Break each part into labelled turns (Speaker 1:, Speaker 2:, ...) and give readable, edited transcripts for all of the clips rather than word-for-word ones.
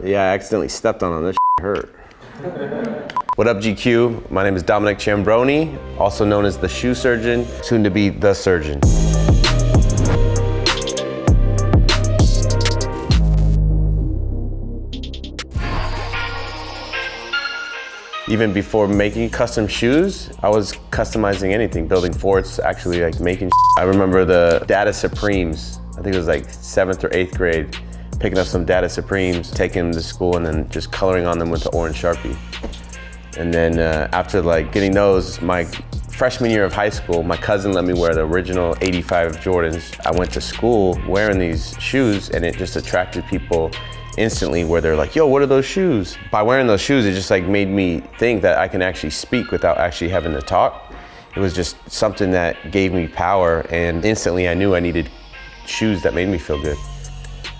Speaker 1: Yeah, I accidentally stepped on this hurt. What up, GQ? My name is Dominic Ciambroni, also known as the shoe surgeon, soon to be the surgeon. Even before making custom shoes, I was customizing anything, building forts, actually like making. I remember the Data Supremes. I think it was like 7th or 8th grade, picking up some Data Supremes, taking them to school and then just coloring on them with the orange Sharpie. And then after like getting those, my freshman year of high school, my cousin let me wear the original 85 Jordans. I went to school wearing these shoes and it just attracted people instantly where they're like, yo, what are those shoes? By wearing those shoes, it just like made me think that I can actually speak without actually having to talk. It was just something that gave me power, and instantly I knew I needed shoes that made me feel good.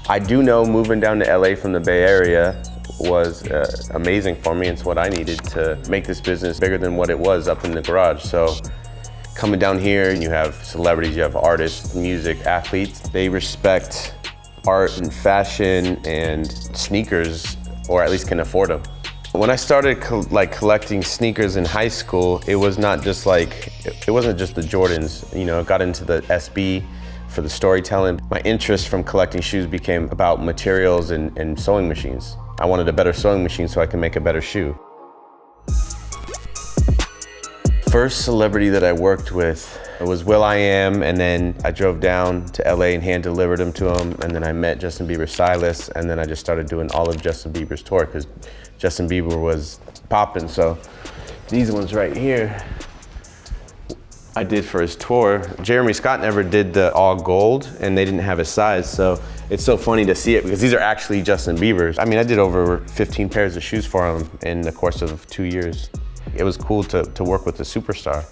Speaker 1: I do know moving down to LA from the Bay Area was amazing for me. It's what I needed to make this business bigger than what it was up in the garage. So coming down here, you have celebrities, you have artists, music, athletes. They respect art and fashion and sneakers, or at least can afford them. When I started collecting sneakers in high school, it was not just like, it wasn't just the Jordans. You know, I got into the SB for the storytelling. My interest from collecting shoes became about materials and sewing machines. I wanted a better sewing machine so I can make a better shoe. First celebrity that I worked with was will.i.am, and then I drove down to LA and hand delivered them to him, and then I met Justin Bieber's stylist, and then I just started doing all of Justin Bieber's tour because Justin Bieber was popping. So these ones right here, I did for his tour. Jeremy Scott never did the all gold, and they didn't have his size, so it's so funny to see it because these are actually Justin Bieber's. I mean, I did over 15 pairs of shoes for him in the course of 2 years. It was cool to work with a superstar.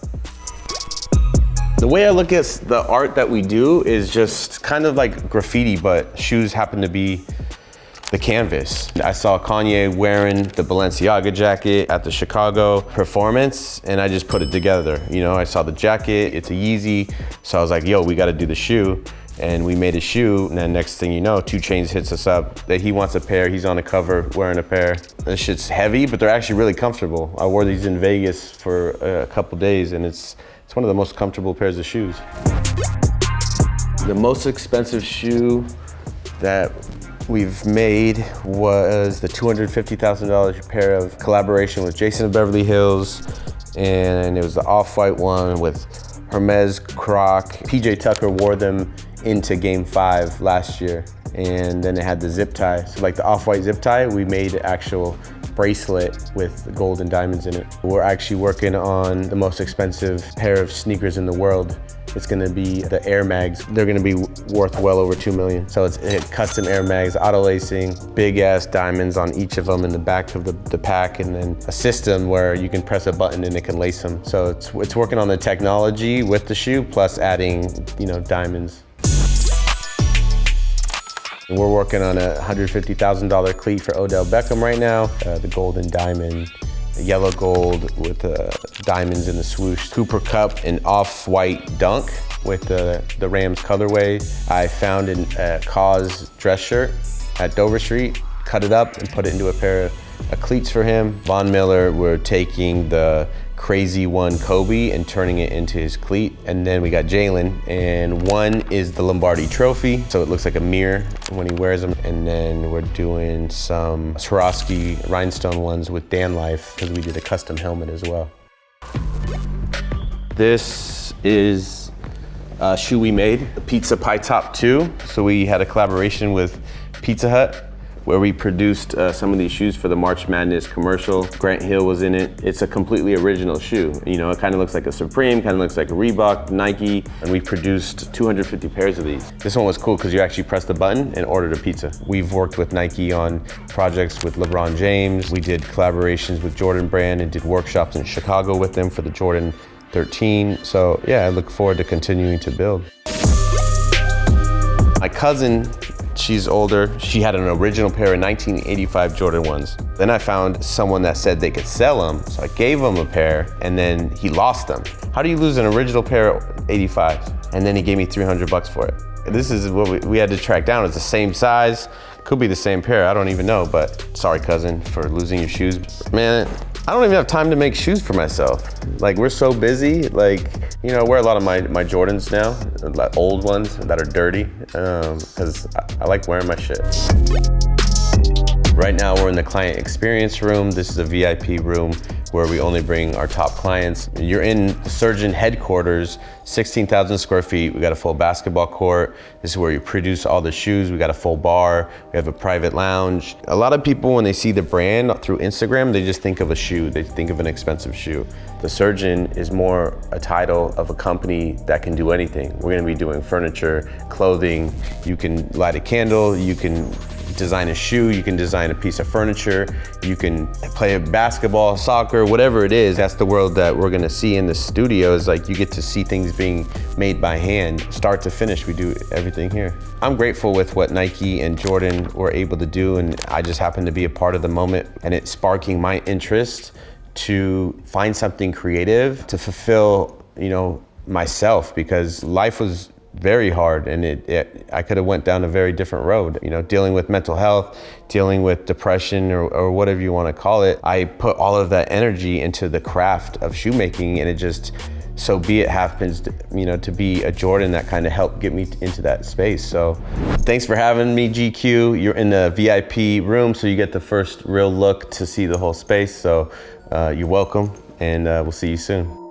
Speaker 1: The way I look at the art that we do is just kind of like graffiti, but shoes happen to be the canvas. I saw Kanye wearing the Balenciaga jacket at the Chicago performance, and I just put it together. You know, I saw the jacket, it's a Yeezy, so I was like, yo, we gotta do the shoe. And we made a shoe, and then next thing you know, 2 Chainz hits us up that he wants a pair, he's on the cover wearing a pair. This shit's heavy, but they're actually really comfortable. I wore these in Vegas for a couple days, and it's one of the most comfortable pairs of shoes. The most expensive shoe that we've made was the $250,000 pair of collaboration with Jason of Beverly Hills, and it was the off-white one with Hermes Croc. PJ Tucker wore them into Game 5 last year, and then it had the zip tie. So like the off-white zip tie, we made an actual bracelet with gold and diamonds in it. We're actually working on the most expensive pair of sneakers in the world. It's gonna be the Air Mags. They're gonna be worth well over $2 million. So it's custom Air Mags, auto lacing, big ass diamonds on each of them in the back of the pack, and then a system where you can press a button and it can lace them. So it's working on the technology with the shoe, plus adding, you know, diamonds. And we're working on a $150,000 cleat for Odell Beckham right now. The gold and diamond, the yellow gold with diamonds in the swoosh. Cooper Cup, an off-white dunk with the Rams colorway. I found a Cause dress shirt at Dover Street, cut it up and put it into a pair of cleats for him. Von Miller, we're taking the Crazy One Kobe and turning it into his cleat. And then we got Jalen, and one is the Lombardi Trophy, so it looks like a mirror when he wears them. And then we're doing some Swarovski rhinestone ones with Dan Life, because we did a custom helmet as well. This is a shoe we made, the Pizza Pie Top 2. So we had a collaboration with Pizza Hut, where we produced some of these shoes for the March Madness commercial. Grant Hill was in it. It's a completely original shoe. You know, it kind of looks like a Supreme, kind of looks like a Reebok, Nike, and we produced 250 pairs of these. This one was cool because you actually press the button and ordered a pizza. We've worked with Nike on projects with LeBron James. We did collaborations with Jordan Brand and did workshops in Chicago with them for the Jordan 13. So yeah, I look forward to continuing to build. My cousin, she's older. She had an original pair of 1985 Jordan 1s. Then I found someone that said they could sell them, so I gave him a pair, and then he lost them. How do you lose an original pair of 85s? And then he gave me $300 for it. This is what we had to track down. It's the same size, could be the same pair, I don't even know, but sorry cousin for losing your shoes. Man, I don't even have time to make shoes for myself. Like, we're so busy. Like, you know, I wear a lot of my Jordans now, like old ones that are dirty, because I like wearing my shit. Right now we're in the client experience room. This is a VIP room where we only bring our top clients. You're in surgeon headquarters, 16,000 square feet. We got a full basketball court. This is where you produce all the shoes. We got a full bar. We have a private lounge. A lot of people, when they see the brand through Instagram, they just think of a shoe. They think of an expensive shoe. The surgeon is more a title of a company that can do anything. We're gonna be doing furniture, clothing. You can light a candle. You can design a shoe, you can design a piece of furniture, you can play basketball, soccer, whatever it is. That's the world that we're gonna see in the studio, is like you get to see things being made by hand, start to finish. We do everything here. I'm grateful with what Nike and Jordan were able to do, and I just happen to be a part of the moment, and it's sparking my interest to find something creative to fulfill, you know, myself, because life was very hard, and I could have went down a very different road. You know, dealing with mental health, dealing with depression, or whatever you want to call it. I put all of that energy into the craft of shoemaking, and it just, so be it, happens, you know, to be a Jordan that kind of helped get me into that space. So thanks for having me, GQ. You're in the VIP room, so you get the first real look to see the whole space. So you're welcome, and we'll see you soon.